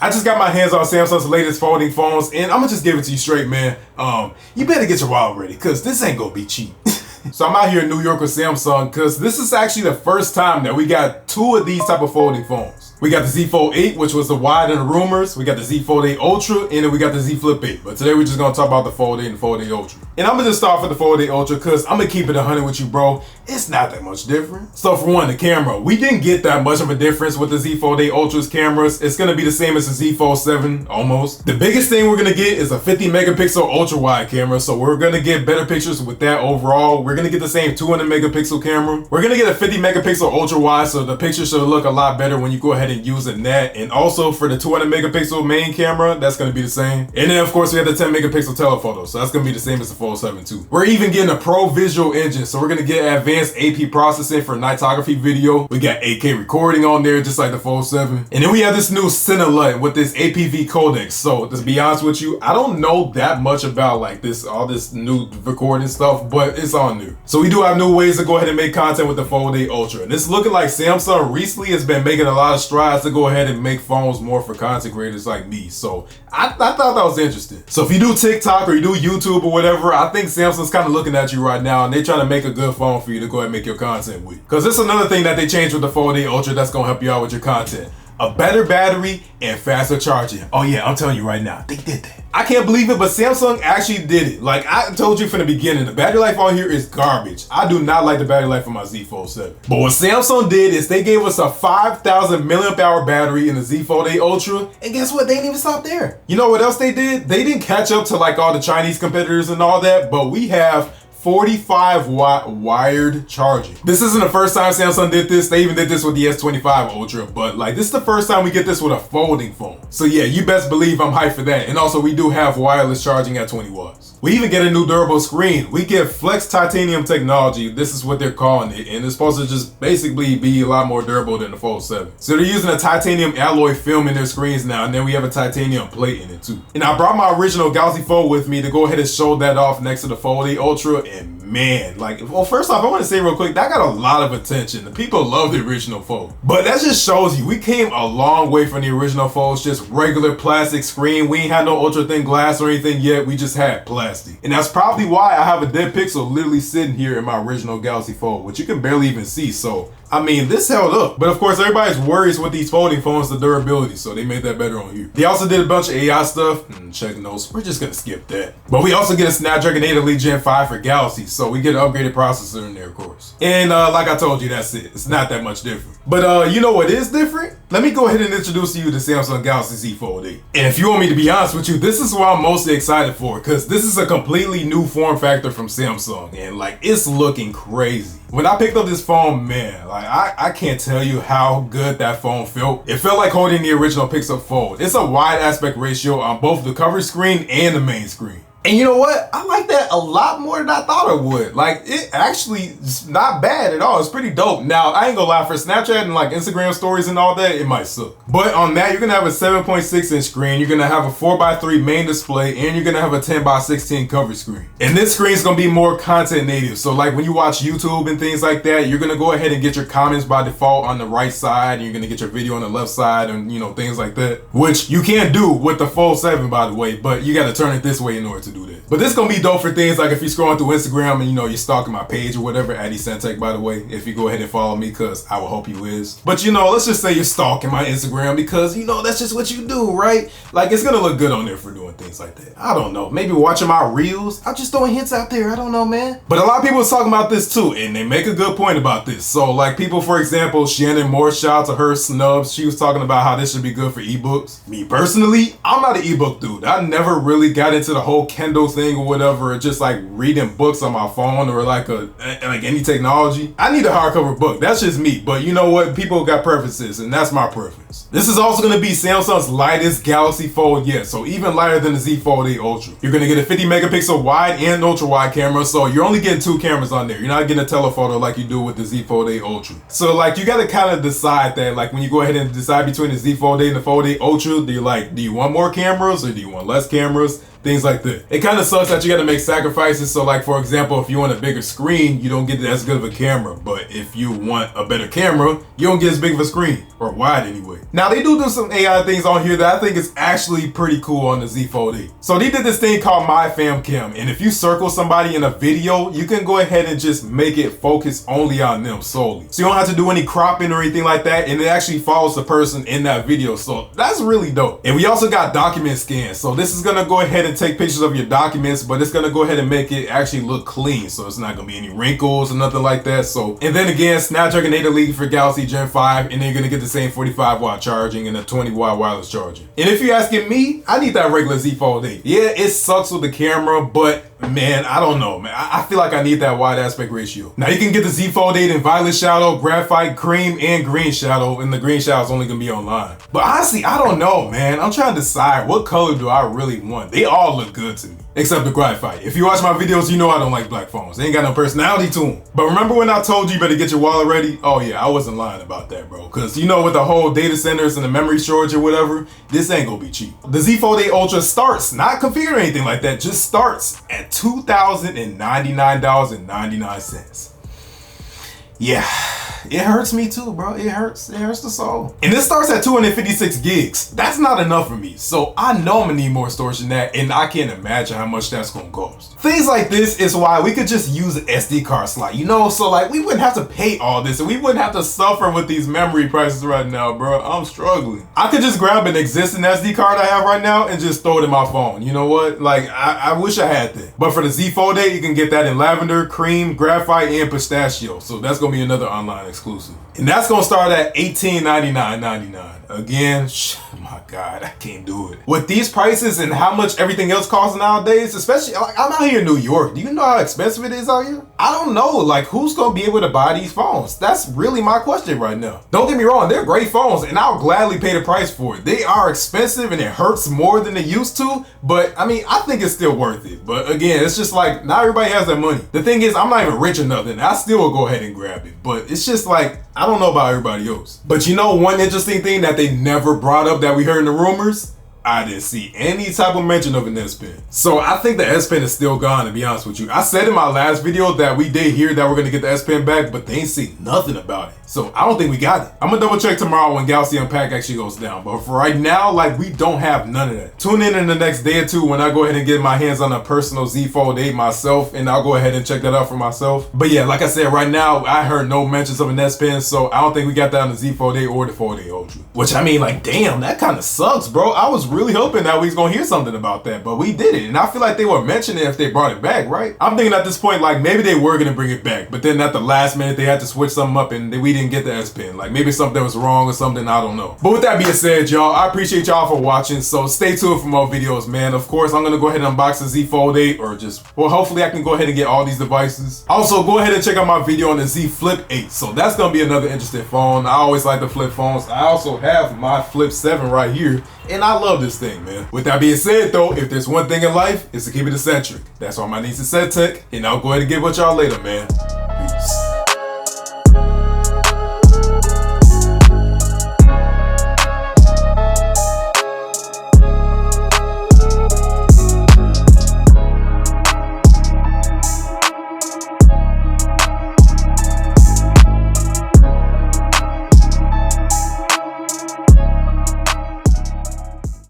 I just got my hands on Samsung's latest folding phones, and I'm gonna just give it to you straight, man. You better get your wallet ready, cause this ain't gonna be cheap. So I'm out here in New York with Samsung, cause this is actually the first time that we got two of these type of folding phones. We got the Z Fold8, which was the wide in the rumors. We got the Z Fold8 Ultra, and then we got the Z Flip8. But today we're just gonna talk about the Fold8 and the Fold8 Ultra. And I'm gonna just start with the Fold8 Ultra, cause I'm gonna keep it 100 with you, bro. It's not that much different. So for one, the camera. We didn't get that much of a difference with the Z Fold8 Ultra's cameras. It's gonna be the same as the Z Fold7, almost. The biggest thing we're gonna get is a 50 megapixel ultra wide camera. So we're gonna get better pictures with that overall. We're gonna get the same 200 megapixel camera. We're gonna get a 50 megapixel ultra wide, so the picture should look a lot better when you go ahead and use that. And also for the 200 megapixel main camera, that's gonna be the same. And then of course we have the 10 megapixel telephoto, so that's gonna be the same as the Fold7 too. We're even getting a pro visual engine, so we're gonna get advanced AP processing for nightography video. We got 8K recording on there, just like the Fold7. And then we have this new Cinelite with this APV codec. So to be honest with you, I don't know that much about like this, all this new recording stuff, but it's on new. So we do have new ways to go ahead and make content with the Fold8 Ultra. And it's looking like Samsung recently has been making a lot of strides to go ahead and make phones more for content creators like me. So I thought that was interesting. So if you do TikTok or you do YouTube or whatever, I think Samsung's kind of looking at you right now and they're trying to make a good phone for you to go ahead and make your content with. Because it's another thing that they changed with the Fold8 Ultra that's going to help you out with your content. A better battery and faster charging. Oh yeah, I'm telling you right now, they did that. I can't believe it, but Samsung actually did it. Like I told you from the beginning, the battery life on here is garbage. I do not like the battery life on my Z Fold7. But what Samsung did is they gave us a 5,000 milliamp hour battery in the Z Fold8 Ultra, and guess what? They didn't even stop there. You know what else they did? They didn't catch up to like all the Chinese competitors and all that, but we have 45 watt wired charging. This isn't the first time Samsung did this. They even did this with the S25 Ultra, but like this is the first time we get this with a folding phone. So yeah, you best believe I'm hyped for that. And also we do have wireless charging at 20 watts. We even get a new durable screen. We get flex titanium technology. This is what they're calling it. And it's supposed to just basically be a lot more durable than the Fold7. So they're using a titanium alloy film in their screens now. And then we have a titanium plate in it too. And I brought my original Galaxy Fold with me to go ahead and show that off next to the Fold8 Ultra. And man, like, well, first off, I want to say real quick, that got a lot of attention. The people love the original Fold. But that just shows you, we came a long way from the original Folds, just regular plastic screen. We ain't had no ultra thin glass or anything yet. We just had plastic. And that's probably why I have a dead pixel literally sitting here in my original Galaxy Fold, which you can barely even see. So I mean, this held up. But of course, everybody's worries with these folding phones, the durability, so they made that better on here. They also did a bunch of AI stuff. Check notes. We're just gonna skip that. But we also get a Snapdragon 8 Elite Gen 5 for Galaxy, so we get an upgraded processor in there, of course. And like I told you, that's it. It's not that much different. But you know what is different? Let me go ahead and introduce to you the Samsung Galaxy Z Fold8. And if you want me to be honest with you, this is what I'm mostly excited for, because this is a completely new form factor from Samsung, and like it's looking crazy. When I picked up this phone, man, like I can't tell you how good that phone felt. It felt like holding the original Pixel Fold. It's a wide aspect ratio on both the cover screen and the main screen. And you know what? I like that a lot more than I thought I would. Like, it actually is not bad at all. It's pretty dope. Now, I ain't gonna lie, for Snapchat and like Instagram stories and all that, it might suck. But on that, you're gonna have a 7.6 inch screen, you're gonna have a 4x3 main display, and you're gonna have a 10x16 cover screen. And this screen is gonna be more content native. So like when you watch YouTube and things like that, you're gonna go ahead and get your comments by default on the right side, and you're gonna get your video on the left side, and you know, things like that. Which you can't do with the Fold7, by the way, but you gotta turn it this way in order to do that. But this gonna be dope for things like if you're scrolling through Instagram and you know you're stalking my page or whatever, Addy Santec, by the way, if you go ahead and follow me, cause I will hope you is. But you know, let's just say you're stalking my Instagram because you know that's just what you do, right? Like it's gonna look good on there for doing things like that. I don't know, maybe watching my reels. I'm just throwing hints out there, I don't know, man. But a lot of people was talking about this too, and they make a good point about this. So like people, for example, Shannon Moore, shout out to her snubs, she was talking about how this should be good for ebooks. Me personally, I'm not an ebook dude. I never really got into the whole Kindle thing or whatever, or just like reading books on my phone or like any technology. I need a hardcover book. That's just me. But you know what? People got preferences, and that's my preference. This is also going to be Samsung's lightest Galaxy Fold yet, so even lighter than the Z Fold8 Ultra. You're going to get a 50 megapixel wide and ultra wide camera, so you're only getting two cameras on there. You're not getting a telephoto like you do with the Z Fold8 Ultra. So like you got to kind of decide that, like when you go ahead and decide between the Z Fold8 and the Fold8 Ultra, do you want more cameras or do you want less cameras? things like that. It kind of sucks that you gotta make sacrifices. So like, for example, if you want a bigger screen, you don't get as good of a camera. But if you want a better camera, you don't get as big of a screen, or wide anyway. Now they do some AI things on here that I think is actually pretty cool on the Z Fold 8. So they did this thing called My Fam Cam, and if you circle somebody in a video, you can go ahead and just make it focus only on them solely. So you don't have to do any cropping or anything like that, and it actually follows the person in that video. So that's really dope. And we also got document scan. So this is gonna go ahead and take pictures of your documents, but it's gonna go ahead and make it actually look clean. So it's not gonna be any wrinkles or nothing like that. So, and then again, Snapdragon 8 Elite for Galaxy Gen 5, and then you're gonna get the same 45 watt charging and a 20 watt wireless charging. And if you're asking me, I need that regular Z Fold 8. Yeah, it sucks with the camera, but man, I don't know, man. I feel like I need that wide aspect ratio. Now you can get the Z Fold 8 in violet shadow, graphite, cream, and green shadow, and the green shadow is only gonna be online. But honestly, I don't know, man. I'm trying to decide what color do I really want. They all look good to me, except the graphite. If you watch my videos, you know I don't like black phones. They ain't got no personality to them. But remember when I told you better get your wallet ready? Oh yeah, I wasn't lying about that, bro. Cause you know, with the whole data centers and the memory storage or whatever, this ain't gonna be cheap. The Z Fold 8 Ultra starts, not configured or anything like that, just starts at $2,099.99. Yeah, it hurts me too, bro. It hurts the soul. And this starts at 256 gigs. That's not enough for me. So I know I'm gonna need more storage than that, and I can't imagine how much that's gonna cost. Things like this is why we could just use an SD card slot, you know? So like, we wouldn't have to pay all this, and we wouldn't have to suffer with these memory prices right now, bro. I'm struggling. I could just grab an existing SD card I have right now and just throw it in my phone. You know what? Like, I wish I had that. But for the Z Fold 8, you can get that in lavender, cream, graphite, and pistachio. So that's gonna be another online exclusive. And that's gonna start at $1899.99. Again, my God, I can't do it. With these prices and how much everything else costs nowadays, especially, like, I'm out here in New York. Do you know how expensive it is out here? I don't know, like, who's gonna be able to buy these phones? That's really my question right now. Don't get me wrong, they're great phones, and I'll gladly pay the price for it. They are expensive, and it hurts more than they used to, but I mean, I think it's still worth it. But again, it's just like, not everybody has that money. The thing is, I'm not even rich or nothing. I still will go ahead and grab it, but it's just like, I don't know about everybody else. But you know, one interesting thing that they never brought up that we heard in the rumors? I didn't see any type of mention of an S Pen. So I think the S Pen is still gone, to be honest with you. I said in my last video that we did hear that we're gonna get the S Pen back, but they ain't see nothing about it. So I don't think we got it. I'm gonna double check tomorrow when Galaxy Unpack actually goes down. But for right now, like, we don't have none of that. Tune in the next day or two when I go ahead and get my hands on a personal Z Fold 8 myself, and I'll go ahead and check that out for myself. But yeah, like I said, right now, I heard no mentions of an S Pen, so I don't think we got that on the Z Fold 8 or the Fold 8 Ultra. Which, I mean, like, damn, that kind of sucks, bro. I was really hoping that we was gonna hear something about that, but we didn't. And I feel like they would mention it if they brought it back, right? I'm thinking at this point, like, maybe they were gonna bring it back, but then at the last minute, they had to switch something up and we didn't get the S Pen. Like, maybe something was wrong or something, I don't know. But with that being said, y'all, I appreciate y'all for watching, so stay tuned for more videos, man. Of course, I'm gonna go ahead and unbox the Z Fold 8, or just, well, hopefully I can go ahead and get all these devices. Also, go ahead and check out my video on the Z Flip 8, so that's gonna be another interesting phone. I always like the flip phones. I also have my Flip 7 right here, and I love this thing, man. With that being said, though, if there's one thing in life, it's to keep it eccentric. That's why my niece is Set Tech, and I'll go ahead and get with y'all later, man. Peace.